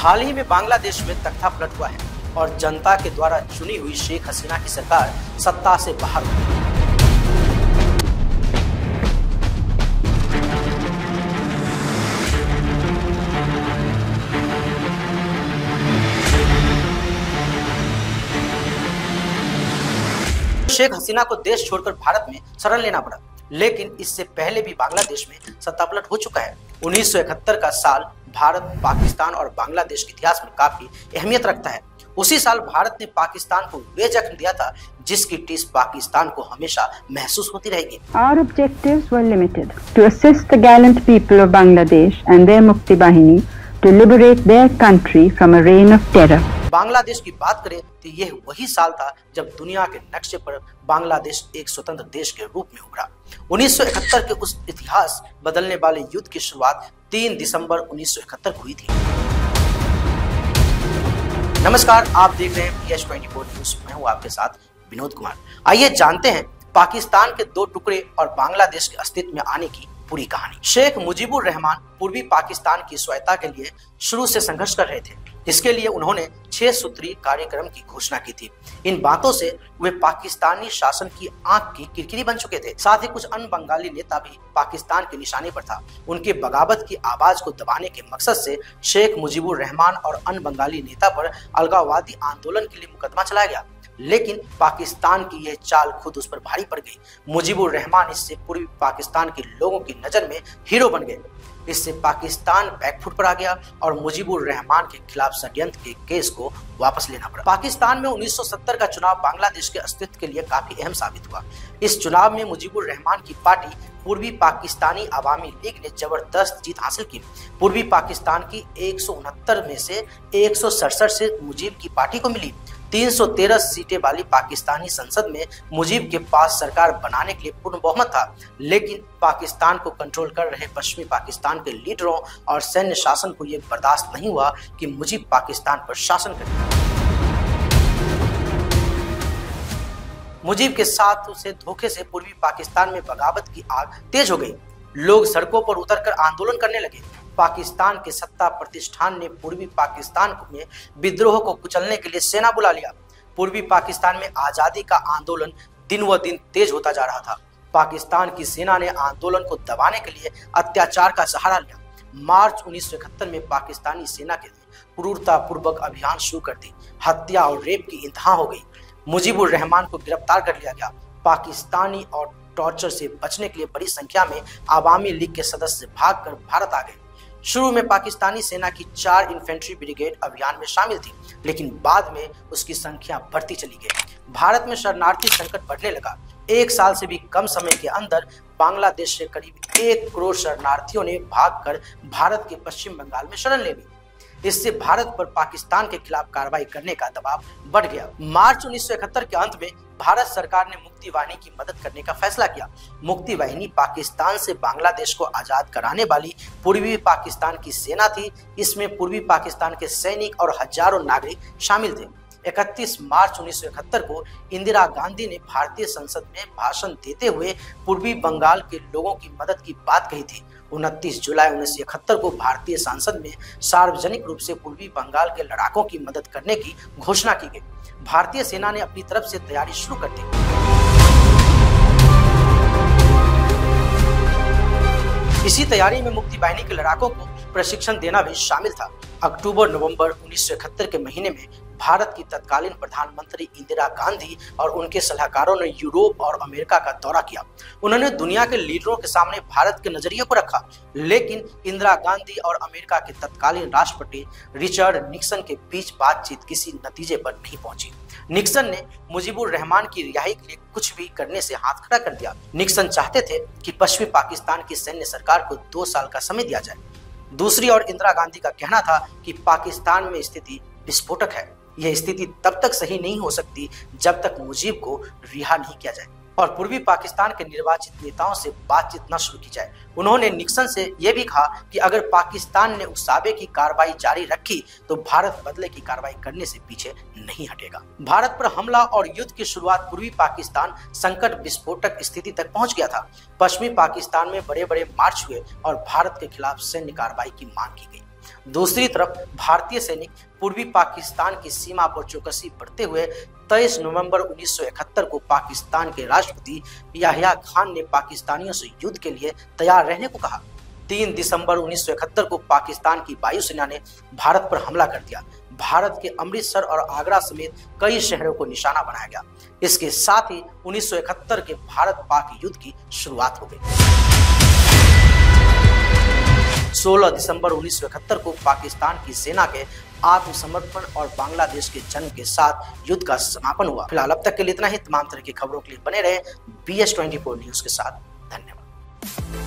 हाल ही में बांग्लादेश में तख्तापलट हुआ है और जनता के द्वारा चुनी हुई शेख हसीना की सरकार सत्ता से बाहर हो गई। शेख हसीना को देश छोड़कर भारत में शरण लेना पड़ा, लेकिन इससे पहले भी बांग्लादेश में सत्तापलट हो चुका है। 1971 का साल भारत, पाकिस्तान और बांग्लादेश के इतिहास में काफी अहमियत रखता है। उसी साल भारत ने पाकिस्तान को वे जख्म दिया था जिसकी टीस पाकिस्तान को हमेशा महसूस होती रहेगी। Our objectives were limited to assist the gallant people of Bangladesh and their Mukti Bahini to liberate their country from a reign of terror. Bangladesh की बात करें तो यह वही साल था जब दुनिया के नक्शे पर बांग्लादेश एक स्वतंत्र देश के रूप में उभरा। 1971 के उस इतिहास बदलने वाले युद्ध की शुरुआत 3 दिसंबर 1971 को हुई थी। नमस्कार, आप देख रहे हैं PH24 न्यूज। मैं हूं आपके साथ विनोद कुमार। आइए जानते हैं पाकिस्तान के दो टुकड़े और बांग्लादेश के अस्तित्व में आने की पूरी कहानी। शेख मुजीबुर रहमान पूर्वी पाकिस्तान की स्वायत्तता के लिए शुरू से संघर्ष कर रहे थे, जिसके लिए उन्होंने 6 सूत्रीय कार्यक्रम की घोषणा की थी। इन बातों से वे पाकिस्तानी शासन की आंख की किरकिरी बन चुके थे। साथ ही कुछ अन्य बंगाली नेता भी पाकिस्तान के निशाने पर था। उनके बगावत की आवाज को दबाने के मकसद से शेख मुजीबुर रहमान और अन्य बंगाली नेता पर अलगाववादी आंदोलन के लिए मुकदमा चलाया गया, लेकिन पाकिस्तान की यह चाल खुद उस पर भारी पड़ गई। मुजीबुर रहमान इससे पूर्वी पाकिस्तान के लोगों की नजर में हीरो बन गए। इससे पाकिस्तान बैकफुट पर आ गया और मुजीबुर रहमान के खिलाफ षड्यंत्र के केस को वापस लेना पड़ा। पाकिस्तान में 1970 का चुनाव बांग्लादेश के अस्तित्व के लिए काफी अहम साबित हुआ। इस चुनाव में मुजीबुर रहमान की पार्टी पूर्वी पाकिस्तानी अवामी लीग ने जबरदस्त जीत हासिल की। पूर्वी पाकिस्तान की 169 में से 167 से मुजीब की पार्टी को मिली। 313 सीटें वाली पाकिस्तानी संसद में मुजीब के पास सरकार बनाने के लिए पूर्ण बहुमत था, लेकिन पाकिस्तान को कंट्रोल कर रहे पश्चिमी पाकिस्तान के लीडरों और सैन्य शासन को यह बर्दाश्त नहीं हुआ कि मुजीब पाकिस्तान पर शासन करे। मुजीब के साथ से धोखे से पूर्वी पाकिस्तान में बगावत की आग तेज हो गई। लोग सड़कों पर उतरकर आंदोलन करने लगे। पाकिस्तान के सत्ता प्रतिष्ठान ने पूर्वी पाकिस्तान में विद्रोह को कुचलने के लिए सेना बुला लिया। पूर्वी पाकिस्तान में आजादी का आंदोलन दिन व दिन तेज होता जा रहा था। पाकिस्तान की सेना ने आंदोलन को दबाने के लिए अत्याचार का सहारा लिया। मार्च 1971 में पाकिस्तानी सेना के क्रूरतापूर्वक अभियान शुरू कर दी। हत्या और रेप की इंतहा हो गई। मुजीबुर रहमान को गिरफ्तार कर लिया गया। पाकिस्तानी और टॉर्चर से बचने के लिए बड़ी संख्या में अवामी लीग के सदस्य भागकर भारत आ गए। शुरू में पाकिस्तानी सेना की 4 इन्फेंट्री ब्रिगेड अभियान में शामिल थी, लेकिन बाद में उसकी संख्या बढ़ती चली गई। भारत में शरणार्थी संकट बढ़ने लगा। 1 साल से भी कम समय के अंदर बांग्लादेश से करीब 1 करोड़ शरणार्थियों ने भागकर भारत के पश्चिम बंगाल में शरण ले ली। इससे भारत पर पाकिस्तान के खिलाफ कार्रवाई करने का दबाव बढ़ गया। मार्च 1971 के अंत में भारत सरकार ने मुक्ति वाहिनी की मदद करने का फैसला किया। मुक्ति वाहिनी पाकिस्तान से बांग्लादेश को आजाद कराने वाली पूर्वी पाकिस्तान की सेना थी। इसमें पूर्वी पाकिस्तान के सैनिक और हजारों नागरिक शामिल थे। 31 मार्च 1971 को इंदिरा गांधी ने भारतीय संसद में भाषण देते हुए पूर्वी बंगाल के लोगों की मदद की बात कही थी। 29 जुलाई 1971 को भारतीय संसद में सार्वजनिक रूप से पूर्वी बंगाल के लड़ाकों की मदद करने की घोषणा की गई। भारतीय सेना ने अपनी तरफ से तैयारी शुरू कर दी। इसी तैयारी में मुक्ति वाहिनी के लड़ाकों को प्रशिक्षण देना भी शामिल था। अक्टूबर-नवंबर 1971 के महीने में भारत की तत्कालीन प्रधानमंत्री इंदिरा गांधी और उनके सलाहकारों ने यूरोप और अमेरिका का दौरा किया। उन्होंने दुनिया के लीडरों के सामने भारत के नजरिए को रखा, लेकिन इंदिरा गांधी और अमेरिका के तत्कालीन राष्ट्रपति रिचर्ड निक्सन के बीच बातचीत किसी नतीजे पर नहीं पहुंची। निक्सन ने मुजीबुर रहमान की रिहाई के लिए कुछ भी करने से हाथ खड़ा कर दिया। निक्सन चाहते थे कि पश्चिमी पाकिस्तान की सैन्य सरकार को 2 साल का समय दिया जाए। दूसरी ओर इंदिरा गांधी का कहना था कि पाकिस्तान में स्थिति विस्फोटक है। यह स्थिति तब तक सही नहीं हो सकती जब तक मुजीब को रिहा नहीं किया जाए और पूर्वी पाकिस्तान के निर्वाचित नेताओं से बातचीत न शुरू की जाए। उन्होंने निक्सन से यह भी कहा कि अगर पाकिस्तान ने उकसावे की कार्रवाई जारी रखी तो भारत बदले की कार्रवाई करने से पीछे नहीं हटेगा। भारत पर हमला और युद्ध की शुरुआत पूर्वी पाकिस्तान संकट विस्फोटक स्थिति तक पहुंच गया था। पश्चिमी पाकिस्तान में बड़े बड़े मार्च हुए और भारत के खिलाफ सैन्य कार्रवाई की मांग की गई। दूसरी तरफ भारतीय सैनिक पूर्वी पाकिस्तान की सीमा पर चौकसी बरते हुए 23 नवंबर 1971 को पाकिस्तान के राष्ट्रपति याहिया खान ने पाकिस्तानियों से युद्ध के लिए तैयार रहने को कहा। 3 दिसंबर 1971 को पाकिस्तान की वायुसेना ने भारत पर हमला कर दिया। भारत के अमृतसर और आगरा समेत कई शहरों को निशाना बनाया गया। इसके साथ ही 1971 के भारत पाक युद्ध की शुरुआत हो गई। 16 दिसंबर 1971 को पाकिस्तान की सेना के आत्मसमर्पण और बांग्लादेश के जंग के साथ युद्ध का समापन हुआ। फिलहाल अब तक के लिए इतना ही। तमाम तरह की खबरों के लिए बने रहे BS24 न्यूज के साथ। धन्यवाद।